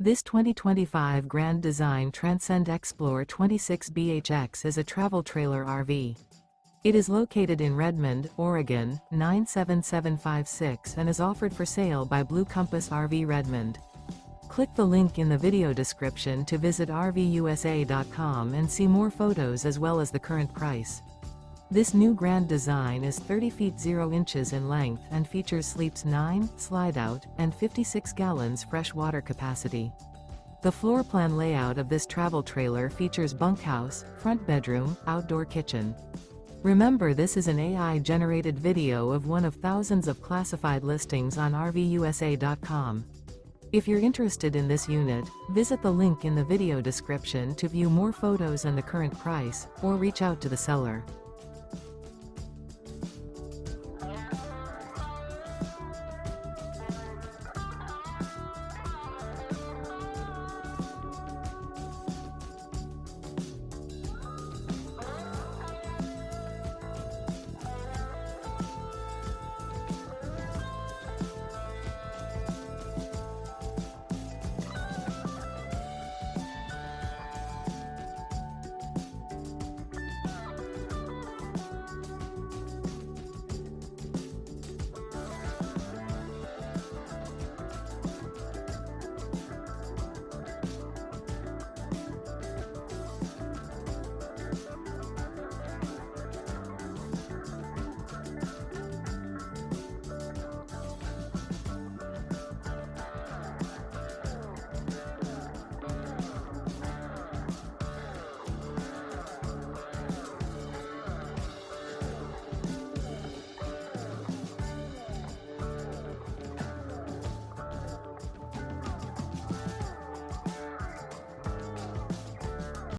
This 2025 Grand Design Transcend Xplor 26BHX is a travel trailer RV. It is located in Redmond, Oregon, 97756 and is offered for sale by Blue Compass RV Redmond. Click the link in the video description to visit RVUSA.com and see more photos as well as the current price. This new Grand Design is 30 feet 0 inches in length and features sleeps 9, slide-out, and 56 gallons fresh water capacity. The floor plan layout of this travel trailer features bunkhouse, front bedroom, outdoor kitchen. Remember, this is an AI-generated video of one of thousands of classified listings on RVUSA.com. If you're interested in this unit, visit the link in the video description to view more photos and the current price, or reach out to the seller.